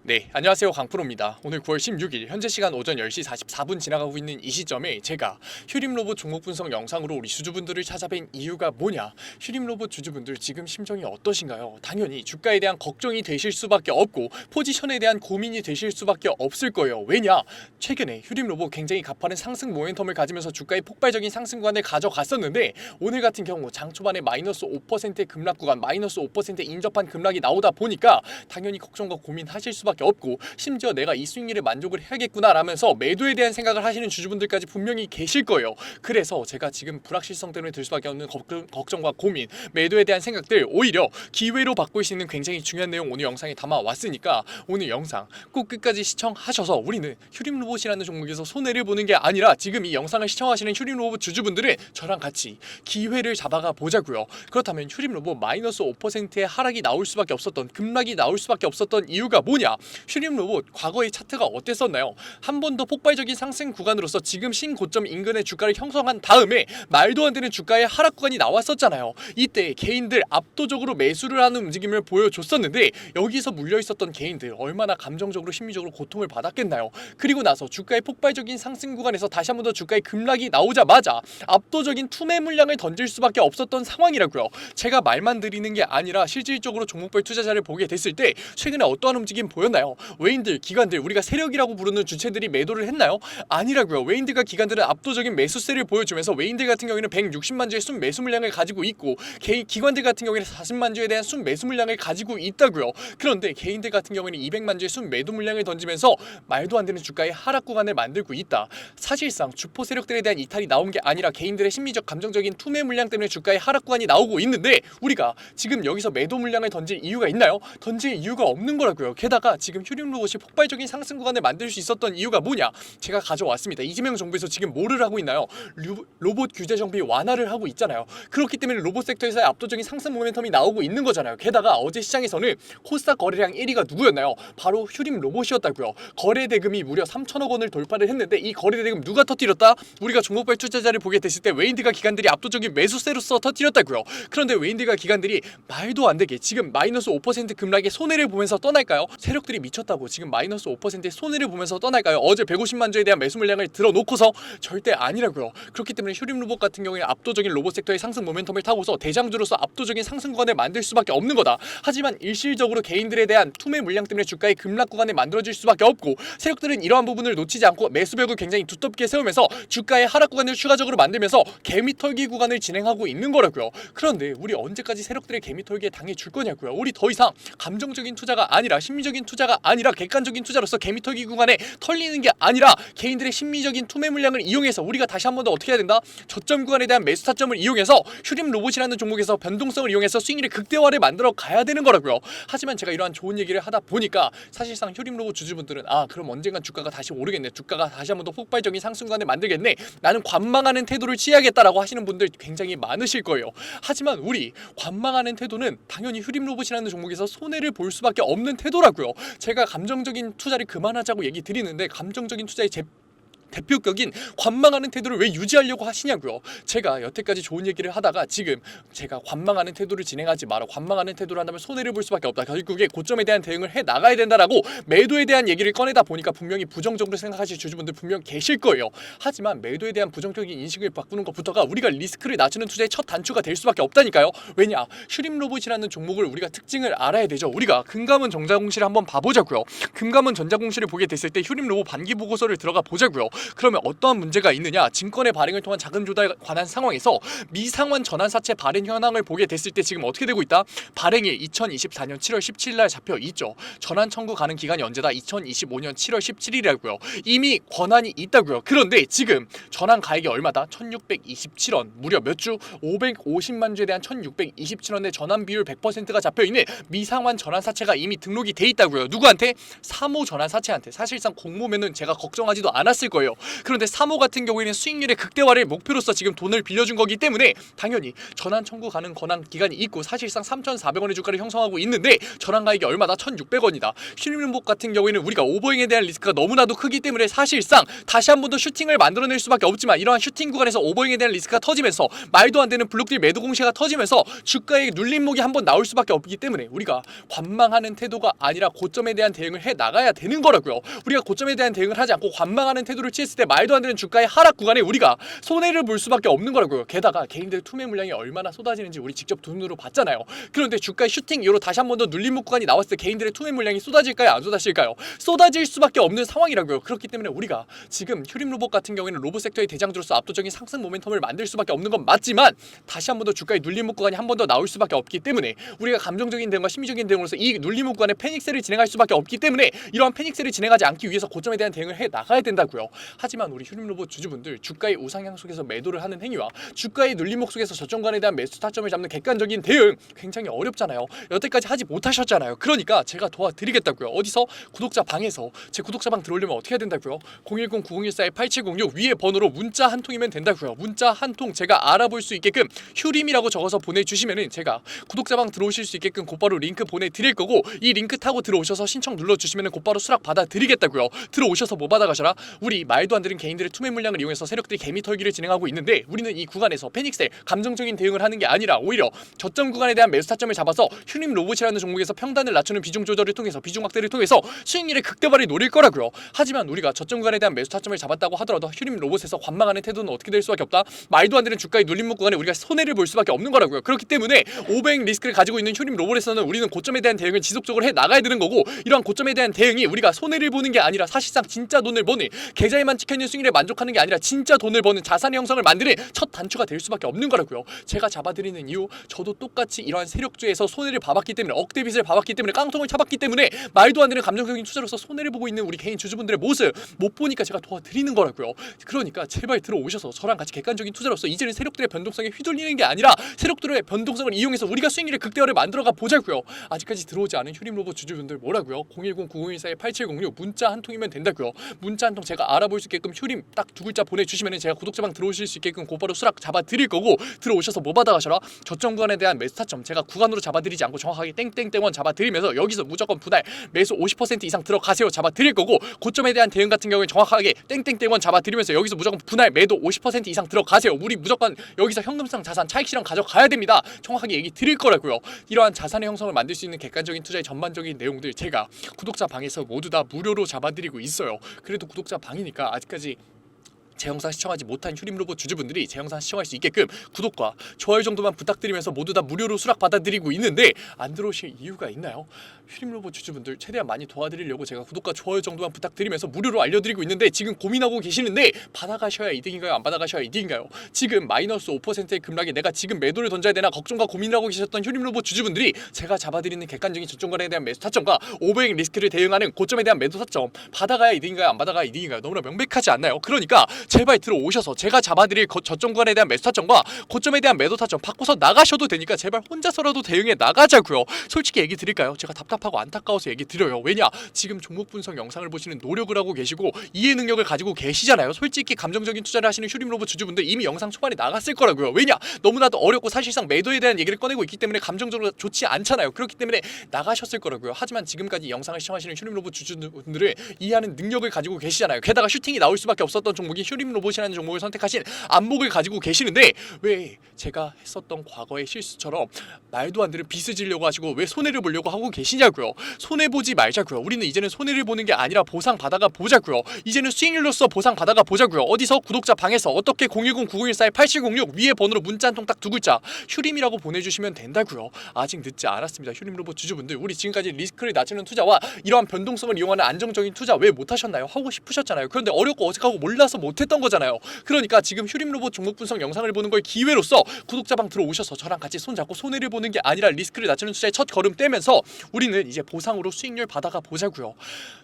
네, 안녕하세요. 강프로입니다. 오늘 9월 16일 현재 시간 오전 10시 44분 지나가고 있는 이 시점에 제가 휴림로봇 종목 분석 영상으로 우리 주주분들을 찾아뵌 이유가 뭐냐, 휴림로봇 주주분들 지금 심정이 어떠신가요? 당연히 주가에 대한 걱정이 되실 수밖에 없고 포지션에 대한 고민이 되실 수밖에 없을 거예요. 왜냐? 최근에 휴림로봇 굉장히 가파른 상승 모멘텀을 가지면서 주가의 폭발적인 상승 구간을 가져갔었는데 오늘 같은 경우 장 초반에 마이너스 5%의 급락 구간, 마이너스 5% 인접한 급락이 나오다 보니까 당연히 걱정과 고민하실 수밖에 없고, 심지어 내가 이 수익률에 만족을 해야겠구나 라면서 매도에 대한 생각을 하시는 주주분들까지 분명히 계실 거예요. 그래서 제가 지금 불확실성 때문에 들 수밖에 없는 걱정과 고민, 매도에 대한 생각들 오히려 기회로 바꿀 수 있는 굉장히 중요한 내용 오늘 영상에 담아왔으니까 오늘 영상 꼭 끝까지 시청하셔서 우리는 휴림로봇이라는 종목에서 손해를 보는 게 아니라 지금 이 영상을 시청하시는 휴림로봇 주주분들은 저랑 같이 기회를 잡아가 보자고요. 그렇다면 휴림로봇 마이너스 5%의 하락이 나올 수밖에 없었던, 급락이 나올 수밖에 없었던 이유가 뭐냐? 휴림로봇 과거의 차트가 어땠었나요? 한 번 더 폭발적인 상승 구간으로서 지금 신고점 인근의 주가를 형성한 다음에 말도 안 되는 주가의 하락 구간이 나왔었잖아요. 이때 개인들 압도적으로 매수를 하는 움직임을 보여줬었는데 여기서 물려있었던 개인들 얼마나 감정적으로 심리적으로 고통을 받았겠나요? 그리고 나서 주가의 폭발적인 상승 구간에서 다시 한 번 더 주가의 급락이 나오자마자 압도적인 투매 물량을 던질 수밖에 없었던 상황이라고요. 제가 말만 드리는 게 아니라 실질적으로 종목별 투자자를 보게 됐을 때 최근에 어떠한 움직임 보였나요? 외인들, 기관들, 우리가 세력이라고 부르는 주체들이 매도를 했나요? 아니라고요. 외인들과 기관들은 압도적인 매수세를 보여주면서 외인들 같은 경우에는 160만 주의 순 매수 물량을 가지고 있고 기관들 같은 경우에는 40만 주에 대한 순 매수 물량을 가지고 있다고요. 그런데 개인들 같은 경우에는 200만 주의 순 매도 물량을 던지면서 말도 안 되는 주가의 하락 구간을 만들고 있다. 사실상 주포 세력들에 대한 이탈이 나온 게 아니라 개인들의 심리적 감정적인 투매 물량 때문에 주가의 하락 구간이 나오고 있는데 우리가 지금 여기서 매도 물량을 던질 이유가 있나요? 던질 이유가 없는 거라고요. 게다가 지금 휴림로봇이 폭발적인 상승 구간을 만들 수 있었던 이유가 뭐냐? 제가 가져왔습니다. 이재명 정부에서 지금 뭐를 하고 있나요? 로봇 규제 정비 완화를 하고 있잖아요. 그렇기 때문에 로봇 섹터에서의 압도적인 상승 모멘텀이 나오고 있는 거잖아요. 게다가 어제 시장에서는 코스닥 거래량 1위가 누구였나요? 바로 휴림로봇이었다고요. 거래 대금이 무려 3천억 원을 돌파를 했는데 이 거래 대금 누가 터뜨렸다? 우리가 종목별 투자자를 보게 됐을 때 외인들과 기관들이 압도적인 매수세로서 터뜨렸다고요. 그런데 외인들과 기관들이 말도 안 되게 지금 마이너스 5% 급락의 손해를 보면서 떠날까요? 세력들이 미쳤다고 지금 마이너스 5%의 손해를 보면서 떠날까요? 어제 150만 주에 대한 매수 물량을 들어놓고서 절대 아니라고요. 그렇기 때문에 휴림로봇 같은 경우에 압도적인 로봇 섹터의 상승 모멘텀을 타고서 대장주로서 압도적인 상승 구간을 만들 수밖에 없는 거다. 하지만 일시적으로 개인들에 대한 투매 물량 때문에 주가의 급락 구간을 만들어질 수밖에 없고 세력들은 이러한 부분을 놓치지 않고 매수벽을 굉장히 두텁게 세우면서 주가의 하락 구간을 추가적으로 만들면서 개미털기 구간을 진행하고 있는 거라고요. 그런데 우리 언제까지 세력들의 개미털기에 당해줄 거냐고요. 우리 더 이상 감정적인 투자가 아니라 심리적인 투자가 아니라 객관적인 투자로서 개미털기 구간에 털리는 게 아니라 개인들의 심리적인 투매 물량을 이용해서 우리가 다시 한 번 더 어떻게 해야 된다? 저점 구간에 대한 매수 타점을 이용해서 휴림로봇이라는 종목에서 변동성을 이용해서 수익률의 극대화를 만들어 가야 되는 거라고요. 하지만 제가 이러한 좋은 얘기를 하다 보니까 사실상 휴림로봇 주주분들은 그럼 언젠간 주가가 다시 오르겠네, 주가가 다시 한 번 더 폭발적인 상승 구간을 만들겠네, 나는 관망하는 태도를 취해야겠다라고 하시는 분들 굉장히 많으실 거예요. 하지만 우리 관망하는 태도는 당연히 휴림로봇이라는 종목에서 손해를 볼 수밖에 없는 태도라고요. 제가 감정적인 투자를 그만하자고 얘기 드리는데 감정적인 투자의 대표격인 관망하는 태도를 왜 유지하려고 하시냐고요. 제가 여태까지 좋은 얘기를 하다가 지금 제가 관망하는 태도를 진행하지 마라, 관망하는 태도를 한다면 손해를 볼 수밖에 없다, 결국에 고점에 대한 대응을 해 나가야 된다라고 매도에 대한 얘기를 꺼내다 보니까 분명히 부정적으로 생각하실 주주분들 분명 계실 거예요. 하지만 매도에 대한 부정적인 인식을 바꾸는 것부터가 우리가 리스크를 낮추는 투자의 첫 단추가 될 수밖에 없다니까요. 왜냐? 휴림로봇이라는 종목을 우리가 특징을 알아야 되죠. 우리가 금감원 전자공시를 한번 봐보자고요. 금감원 전자공시를 보게 됐을 때 휴림로봇 반기 보고서를 들어가 보자고요. 그러면 어떠한 문제가 있느냐? 증권의 발행을 통한 자금 조달에 관한 상황에서 미상환 전환사채 발행 현황을 보게 됐을 때 지금 어떻게 되고 있다? 발행이 2024년 7월 17일 날 잡혀 있죠. 전환 청구 가능 기간이 언제다? 2025년 7월 17일이라고요. 이미 권한이 있다고요. 그런데 지금 전환 가액이 얼마다? 1627원. 무려 몇 주? 550만 주에 대한 1627원의 전환 비율 100%가 잡혀 있는 미상환 전환사채가 이미 등록이 돼 있다고요. 누구한테? 사모 전환사채한테. 사실상 공모면은 제가 걱정하지도 않았을 거예요. 그런데 3호 같은 경우에는 수익률의 극대화를 목표로서 지금 돈을 빌려준 거기 때문에 당연히 전환 청구 가능 권한 기간이 있고 사실상 3,400원의 주가를 형성하고 있는데 전환 가액이 얼마다 1,600원이다. 휴림로봇 같은 경우에는 우리가 오버행에 대한 리스크가 너무나도 크기 때문에 사실상 다시 한 번 더 슈팅을 만들어낼 수밖에 없지만 이러한 슈팅 구간에서 오버행에 대한 리스크가 터지면서 말도 안 되는 블록딜 매도 공시가 터지면서 주가의 눌림목이 한 번 나올 수밖에 없기 때문에 우리가 관망하는 태도가 아니라 고점에 대한 대응을 해 나가야 되는 거라고요. 우리가 고점에 대한 대응을 하지 않고 관망하는 태도를 취했을 때 말도 안 되는 주가의 하락 구간에 우리가 손해를 볼 수밖에 없는 거라고요. 게다가 개인들 투매 물량이 얼마나 쏟아지는지 우리 직접 눈으로 봤잖아요. 그런데 주가의 슈팅 이후로 다시 한 번 더 눌림목 구간이 나왔을 때 개인들의 투매 물량이 쏟아질까요? 안 쏟아질까요? 쏟아질 수밖에 없는 상황이라고요. 그렇기 때문에 우리가 지금 휴림로봇 같은 경우에는 로봇 섹터의 대장주로서 압도적인 상승 모멘텀을 만들 수밖에 없는 건 맞지만 다시 한 번 더 주가의 눌림목 구간이 한 번 더 나올 수밖에 없기 때문에 우리가 감정적인 대응과 심리적인 대응으로서 이 눌림목 구간에 패닉셀을 진행할 수밖에 없기 때문에 이러한 패닉셀을 진행하지 않기 위해서 고점에 대한 대응을 해 나가야 된다고요. 하지만 우리 휴림로봇 주주분들 주가의 우상향 속에서 매도를 하는 행위와 주가의 눌림목 속에서 저점관에 대한 매수 타점을 잡는 객관적인 대응 굉장히 어렵잖아요. 여태까지 하지 못하셨잖아요. 그러니까 제가 도와드리겠다고요. 어디서? 구독자 방에서. 제 구독자 방 들어오려면 어떻게 해야 된다고요? 010-9014-8706 위에 번호로 문자 한 통이면 된다고요. 문자 한 통 제가 알아볼 수 있게끔 휴림이라고 적어서 보내주시면은 제가 구독자 방 들어오실 수 있게끔 곧바로 링크 보내드릴 거고 이 링크 타고 들어오셔서 신청 눌러주시면은 곧바로 수락 받아드리겠다고요. 들어오셔서 뭐 받아가셔라? 우리 말도 안 되는 개인들의 투매 물량을 이용해서 세력들이 개미 털기를 진행하고 있는데 우리는 이 구간에서 패닉셀 감정적인 대응을 하는 게 아니라 오히려 저점 구간에 대한 매수 타점을 잡아서 휴림 로봇이라는 종목에서 평단을 낮추는 비중 조절을 통해서 비중 확대를 통해서 수익률의 극대화를 노릴 거라고요. 하지만 우리가 저점 구간에 대한 매수 타점을 잡았다고 하더라도 휴림 로봇에서 관망하는 태도는 어떻게 될 수밖에 없다. 말도 안 되는 주가의 눌림목 구간에 우리가 손해를 볼 수밖에 없는 거라고요. 그렇기 때문에 오버행 리스크를 가지고 있는 휴림 로봇에서는 우리는 고점에 대한 대응을 지속적으로 해 나가야 되는 거고 이러한 고점에 대한 대응이 우리가 손해를 보는 게 아니라 사실상 진짜 돈을 버는 계좌에만 찍혀있는 수익률에 만족하는 게 아니라 진짜 돈을 버는 자산의 형성을 만드는 첫 단추가 될 수밖에 없는 거라고요. 제가 잡아드리는 이유 저도 똑같이 이러한 세력주에서 손해를 봐봤기 때문에 억대빚을 봐봤기 때문에 깡통을 차봤기 때문에 말도 안 되는 감정적인 투자로서 손해를 보고 있는 우리 개인 주주분들의 모습 못 보니까 제가 도와드리는 거라고요. 그러니까 제발 들어오셔서 저랑 같이 객관적인 투자로서 이제는 세력들의 변동성에 휘둘리는 게 아니라 세력들의 변동성을 이용해서 우리가 수익률의 극대화를 만들어가 보자고요. 아직까지 들어오지 않은 휴림로봇 주주분들 뭐라고요? 010-9014-8706 문자 한 통이면 된다고요. 문자 한 통 제가 알아볼 수 있게끔 휴림 딱 두 글자 보내주시면 제가 구독자방 들어오실 수 있게끔 곧바로 수락 잡아드릴 거고 들어오셔서 뭐 받아가셔라? 저점 구간에 대한 매수 타점 제가 구간으로 잡아드리지 않고 정확하게 땡땡땡원 잡아드리면서 여기서 무조건 분할 매수 50% 이상 들어가세요 잡아드릴 거고 고점에 대한 대응 같은 경우에 정확하게 땡땡땡원 잡아드리면서 여기서 무조건 분할 매도 50% 이상 들어가세요. 우리 무조건 여기서 현금성 자산 차익 실현 가져가야 됩니다. 정확하게 얘기 드릴 거라고요. 이러한 자산의 형성을 만들 수 있는 객관적인 투자의 전반적인 내용들 제가 구독자 방에서 모두 다 무료로 잡아드리고 있어요. 그래도 구독자 방이니까 아직까지 제 영상 시청하지 못한 휴림로봇 주주분들이 제 영상 시청할 수 있게끔 구독과 좋아요 정도만 부탁드리면서 모두 다 무료로 수락 받아드리고 있는데 안 들어오실 이유가 있나요? 휴림로봇 주주분들 최대한 많이 도와드리려고 제가 구독과 좋아요 정도만 부탁드리면서 무료로 알려드리고 있는데 지금 고민하고 계시는데 받아가셔야 이득인가요? 안 받아가셔야 이득인가요? 지금 마이너스 5%의 급락에 내가 지금 매도를 던져야 되나 걱정과 고민을 하고 계셨던 휴림로봇 주주분들이 제가 잡아드리는 객관적인 저점권에 대한 매수 타점과 오버행 리스크를 대응하는 고점에 대한 매도 타점 받아가야 이득인가요? 안 받아가야 이득인가요? 너무나 명백하지 않나요? 그러니까 제발 들어오셔서 제가 잡아드릴 저점 구간에 대한 매수 타점과 고점에 대한 매도 타점 바꿔서 나가셔도 되니까 제발 혼자서라도 대응해 나가자고요. 솔직히 얘기 드릴까요? 제가 답답하고 안타까워서 얘기 드려요. 왜냐? 지금 종목 분석 영상을 보시는 노력을 하고 계시고 이해 능력을 가지고 계시잖아요. 솔직히 감정적인 투자를 하시는 휴림로봇 주주분들 이미 영상 초반에 나갔을 거라고요. 왜냐? 너무나도 어렵고 사실상 매도에 대한 얘기를 꺼내고 있기 때문에 감정적으로 좋지 않잖아요. 그렇기 때문에 나가셨을 거라고요. 하지만 지금까지 영상을 시청하시는 휴림로봇 주주분들을 이해하는 능력을 가지고 계시잖아요. 게다가 슈팅이 나올 수밖에 없었던 종목이 휴림로봇 이라는 종목을 선택하신 안목을 가지고 계시는데 왜 제가 했었던 과거의 실수처럼 말도 안 되는 빚을 지려고 하시고 왜 손해를 보려고 하고 계시냐고요. 손해보지 말자고요. 우리는 이제는 손해를 보는 게 아니라 보상 받아가 보자고요. 이제는 수익률로서 보상 받아가 보자고요. 어디서? 구독자 방에서. 어떻게? 010-9014-8706 위에 번호로 문자 한 통 딱 두 글자 휴림이라고 보내주시면 된다고요. 아직 늦지 않았습니다. 휴림로봇 주주분들 우리 지금까지 리스크를 낮추는 투자와 이러한 변동성을 이용하는 안정적인 투자 왜 못하셨나요? 하고 싶으셨잖아요. 그런데 어렵고 어색하고 몰라서 못했 못했던 거잖아요. 그러니까 지금 휴림로봇 종목 분석 영상을 보는 걸 기회로서 구독자방 들어오셔서 저랑 같이 손잡고 손해를 보는 게 아니라 리스크를 낮추는 투자의 첫 걸음 떼면서 우리는 이제 보상으로 수익률 받아가 보자고요.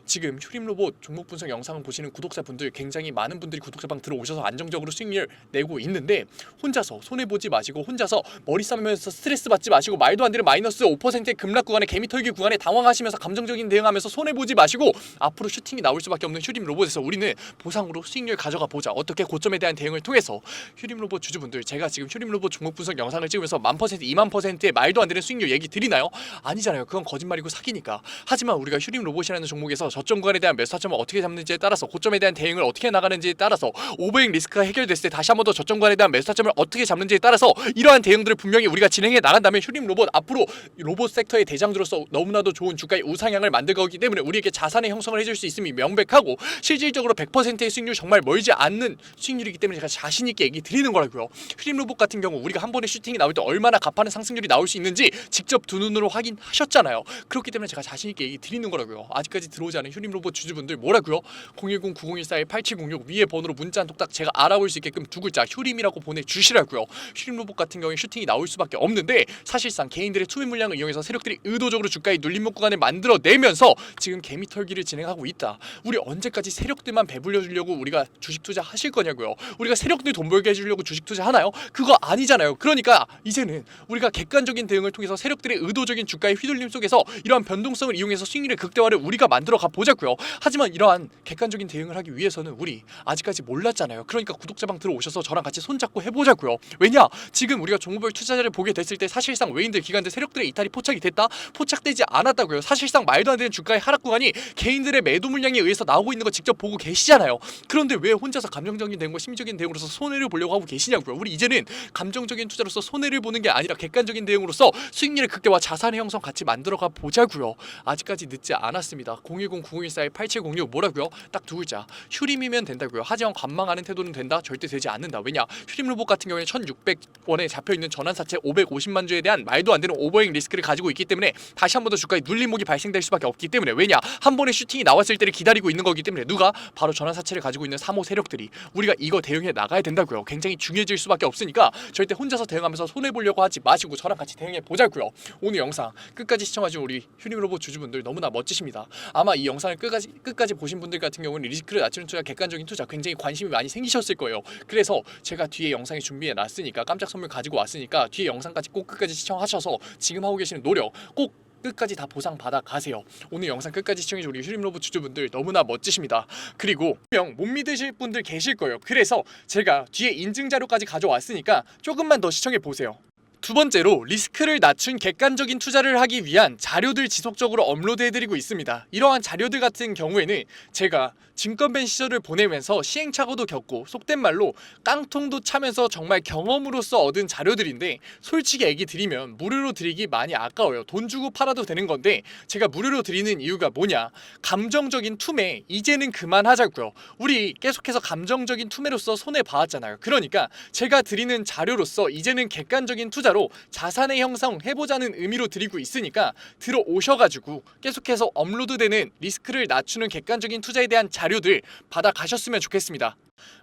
지금 휴림로봇 종목 분석 영상을 보시는 구독자분들 굉장히 많은 분들이 구독자방 들어오셔서 안정적으로 수익률 내고 있는데 혼자서 손해보지 마시고 혼자서 머리 싸매면서 스트레스 받지 마시고 말도 안 되는 마이너스 5%의 급락 구간에 개미 털기 구간에 당황하시면서 감정적인 대응하면서 손해보지 마시고 앞으로 슈팅이 나올 수밖에 없는 휴림로봇에서 우리는 보상으로 수익률 가져가 보자. 어떻게 고점에 대한 대응을 통해서 휴림로봇 주주분들 제가 지금 휴림로봇 종목 분석 영상을 찍으면서 1000%, 2000%의 말도 안 되는 수익률 얘기 드리나요? 아니잖아요. 그건 거짓말이고 사기니까. 하지만 우리가 휴림로봇이라는 종목에서 저점 구간에 대한 매수 타점을 어떻게 잡는지에 따라서 고점에 대한 대응을 어떻게 나가는지에 따라서 오버행 리스크가 해결됐을 때 다시 한 번 더 저점 구간에 대한 매수 타점을 어떻게 잡는지에 따라서 이러한 대응들을 분명히 우리가 진행해 나간다면 휴림로봇 앞으로 로봇 섹터의 대장주로서 너무나도 좋은 주가의 우상향을 만들 거기 때문에 우리에게 자산의 형성을 해줄 수 있음이 명백하고 실질적으로 100%의 수익률 정말 멀지 않는 수익률이기 때문에 제가 자신 있게 얘기 드리는 거라고요. 휴림로봇 같은 경우 우리가 한 번에 슈팅이 나올 때 얼마나 가파른 상승률이 나올 수 있는지 직접 두 눈으로 확인하셨잖아요. 그렇기 때문에 제가 자신 있게 얘기 드리는 거라고요. 아직까지 들어오지 않은 휴림로봇 주주분들 뭐라고요? 010-9014-8706 위에 번호로 문자 한 톡딱 제가 알아볼 수 있게끔 두 글자 휴림이라고 보내주시라고요. 휴림로봇 같은 경우에 슈팅이 나올 수밖에 없는데 사실상 개인들의 투매 물량을 이용해서 세력들이 의도적으로 주가의 눌림목 구간을 만들어내면서 지금 개미 털기를 진행하고 있다. 우리 언제까지 세력들만 배불려 주려고 우리가 주식 투자 하실 거냐고요. 우리가 세력들 돈 벌게 해주려고 주식 투자 하나요? 그거 아니잖아요. 그러니까 이제는 우리가 객관적인 대응을 통해서 세력들의 의도적인 주가의 휘둘림 속에서 이러한 변동성을 이용해서 수익률의 극대화를 우리가 만들어 가 보자고요. 하지만 이러한 객관적인 대응을 하기 위해서는 우리 아직까지 몰랐잖아요. 그러니까 구독자방 들어오셔서 저랑 같이 손잡고 해보자고요. 왜냐? 지금 우리가 종목별 투자자를 보게 됐을 때 사실상 외인들, 기관들, 세력들의 이탈이 포착이 됐다? 포착되지 않았다고요. 사실상 말도 안 되는 주가의 하락 구간이 개인들의 매도 물량에 의해서 나오고 있는 거 직접 보고 계시잖아요. 그런데 왜 혼자서 감정적인 대응과 심리적인 대응으로서 손해를 보려고 하고 계시냐고요. 우리 이제는 감정적인 투자로서 손해를 보는 게 아니라 객관적인 대응으로서 수익률의 극대화, 자산의 형성 같이 만들어가 보자고요. 아직까지 늦지 않았습니다. 010-9014-8706 뭐라고요? 딱 두 글자 휴림이면 된다고요. 하지만 관망하는 태도는 된다? 절대 되지 않는다. 왜냐? 휴림로봇 같은 경우에 1600원에 잡혀있는 전환사채 550만 주에 대한 말도 안 되는 오버행 리스크를 가지고 있기 때문에 다시 한 번 더 주가에 눌림목이 발생될 수밖에 없기 때문에 왜냐? 한 번에 슈팅이 나왔을 때를 기다리고 있는 거기 때문에 누가? 바로 전환사채를 가지고 있는 3호 세력들이 우리가 이거 대응해 나가야 된다고요. 굉장히 중요해질 수밖에 없으니까 절대 혼자서 대응하면서 손해보려고 하지 마시고 저랑 같이 대응해 보자고요. 오늘 영상 끝까지 시청하신 우리 휴림로봇 주주분들 너무나 멋지십니다. 아마 이 영상을 끝까지 보신 분들 같은 경우는 리스크를 낮추는 투자, 객관적인 투자 굉장히 관심이 많이 생기셨을 거예요. 그래서 제가 뒤에 영상에 준비해 놨으니까 깜짝 선물 가지고 왔으니까 뒤에 영상까지 꼭 끝까지 시청하셔서 지금 하고 계시는 노력 꼭 끝까지 다 보상 받아 가세요. 오늘 영상 끝까지 시청해주신 우리 휴림로봇 주주분들 너무나 멋지십니다. 그리고 분명 못 믿으실 분들 계실 거예요. 그래서 제가 뒤에 인증 자료까지 가져왔으니까 조금만 더 시청해 보세요. 두 번째로 리스크를 낮춘 객관적인 투자를 하기 위한 자료들 지속적으로 업로드해드리고 있습니다. 이러한 자료들 같은 경우에는 제가 증권밴 시절을 보내면서 시행착오도 겪고 속된 말로 깡통도 차면서 정말 경험으로서 얻은 자료들인데 솔직히 얘기 드리면 무료로 드리기 많이 아까워요. 돈 주고 팔아도 되는 건데 제가 무료로 드리는 이유가 뭐냐? 감정적인 투매 이제는 그만하자고요. 우리 계속해서 감정적인 투매로서 손해봐왔잖아요. 그러니까 제가 드리는 자료로서 이제는 객관적인 투자로 자산의 형성 해보자는 의미로 드리고 있으니까 들어오셔가지고 계속해서 업로드되는 리스크를 낮추는 객관적인 투자에 대한 자료들 받아가셨으면 좋겠습니다.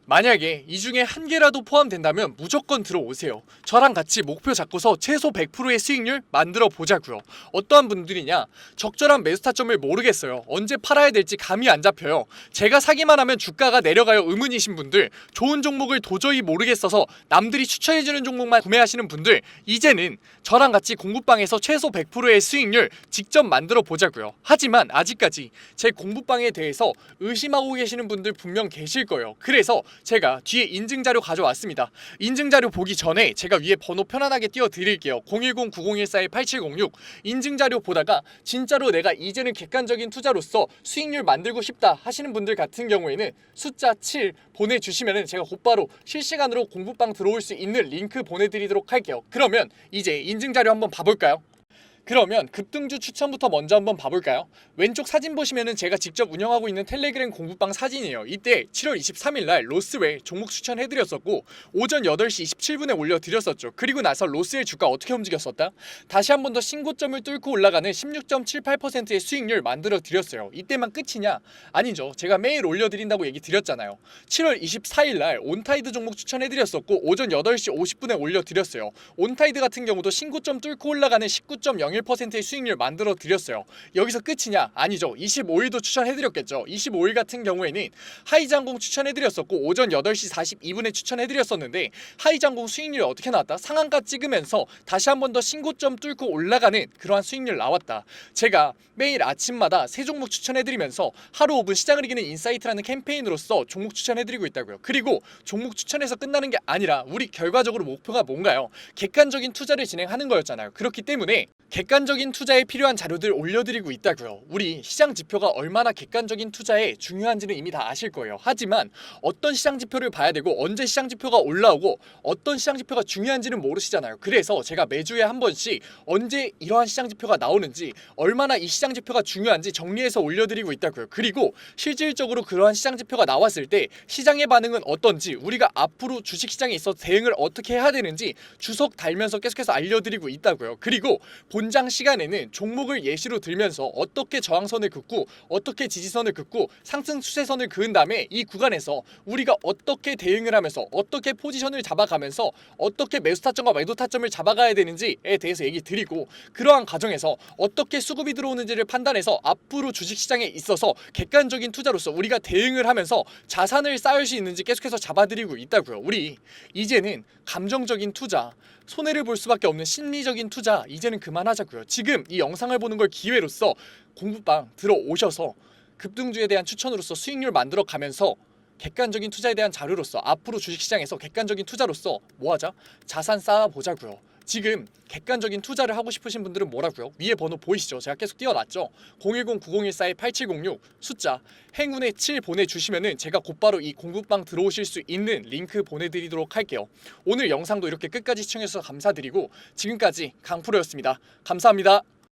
만약에 이 중에 한 개라도 포함된다면 무조건 들어오세요. 저랑 같이 목표 잡고서 최소 100%의 수익률 만들어 보자고요. 어떠한 분들이냐? 적절한 매수 타점을 모르겠어요. 언제 팔아야 될지 감이 안 잡혀요. 제가 사기만 하면 주가가 내려가요 의문이신 분들, 좋은 종목을 도저히 모르겠어서 남들이 추천해주는 종목만 구매하시는 분들, 이제는 저랑 같이 공부방에서 최소 100%의 수익률 직접 만들어 보자고요. 하지만 아직까지 제 공부방에 대해서 의심하고 계시는 분들 분명 계실 거예요. 그래서 제가 뒤에 인증자료 가져왔습니다. 인증자료 보기 전에 제가 위에 번호 편안하게 띄워드릴게요. 010-9014-8706 인증자료 보다가 진짜로 내가 이제는 객관적인 투자로서 수익률 만들고 싶다 하시는 분들 같은 경우에는 숫자 7 보내주시면 제가 곧바로 실시간으로 공부방 들어올 수 있는 링크 보내드리도록 할게요. 그러면 이제 인증자료 한번 봐볼까요? 그러면 급등주 추천부터 먼저 한번 봐볼까요? 왼쪽 사진 보시면은 제가 직접 운영하고 있는 텔레그램 공부방 사진이에요. 이때 7월 23일날 로스웰 종목 추천해드렸었고 오전 8시 27분에 올려드렸었죠. 그리고 나서 로스웰 주가 어떻게 움직였었다? 다시 한 번 더 신고점을 뚫고 올라가는 16.78%의 수익률 만들어 드렸어요. 이때만 끝이냐? 아니죠. 제가 매일 올려드린다고 얘기 드렸잖아요. 7월 24일날 온타이드 종목 추천해드렸었고 오전 8시 50분에 올려드렸어요. 온타이드 같은 경우도 신고점 뚫고 올라가는 19.01%의 수익률 만들어 드렸어요. 여기서 끝이냐? 아니죠. 25일도 추천해드렸겠죠. 25일 같은 경우에는 하이장공 추천해드렸었고 오전 8시 42분에 추천해드렸었는데 하이장공 수익률이 어떻게 나왔다? 상한가 찍으면서 다시 한 번 더 신고점 뚫고 올라가는 그러한 수익률 나왔다. 제가 매일 아침마다 새 종목 추천해드리면서 하루 5분 시장을 이기는 인사이트라는 캠페인으로서 종목 추천해드리고 있다고요. 그리고 종목 추천해서 끝나는 게 아니라 우리 결과적으로 목표가 뭔가요? 객관적인 투자를 진행하는 거였잖아요. 그렇기 때문에 객관적인 투자에 필요한 자료들 올려드리고 있다고요. 우리 시장 지표가 얼마나 객관적인 투자에 중요한지는 이미 다 아실 거예요. 하지만 어떤 시장 지표를 봐야 되고 언제 시장 지표가 올라오고 어떤 시장 지표가 중요한지는 모르시잖아요. 그래서 제가 매주에 한 번씩 언제 이러한 시장 지표가 나오는지 얼마나 이 시장 지표가 중요한지 정리해서 올려드리고 있다고요. 그리고 실질적으로 그러한 시장 지표가 나왔을 때 시장의 반응은 어떤지 우리가 앞으로 주식시장에 있어 대응을 어떻게 해야 되는지 주석 달면서 계속해서 알려드리고 있다고요. 그리고 본장 시간에는 종목을 예시로 들면서 어떻게 저항선을 긋고 어떻게 지지선을 긋고 상승 추세선을 그은 다음에 이 구간에서 우리가 어떻게 대응을 하면서 어떻게 포지션을 잡아가면서 어떻게 매수 타점과 매도 타점을 잡아가야 되는지에 대해서 얘기 드리고 그러한 과정에서 어떻게 수급이 들어오는지를 판단해서 앞으로 주식시장에 있어서 객관적인 투자로서 우리가 대응을 하면서 자산을 쌓을 수 있는지 계속해서 잡아드리고 있다고요. 우리 이제는 감정적인 투자 손해를 볼 수밖에 없는 심리적인 투자 이제는 그만하자고요. 지금 이 영상을 보는 걸 기회로서 공부방 들어오셔서 급등주에 대한 추천으로서 수익률 만들어 가면서 객관적인 투자에 대한 자료로서 앞으로 주식시장에서 객관적인 투자로서 뭐하자? 자산 쌓아보자고요. 지금 객관적인 투자를 하고 싶으신 분들은 뭐라고요? 위에 번호 보이시죠? 제가 계속 띄워놨죠? 010-9014-8706 숫자 행운의 7 보내주시면은 제가 곧바로 이 공부방 들어오실 수 있는 링크 보내드리도록 할게요. 오늘 영상도 이렇게 끝까지 시청해주셔서 감사드리고 지금까지 강프로였습니다. 감사합니다.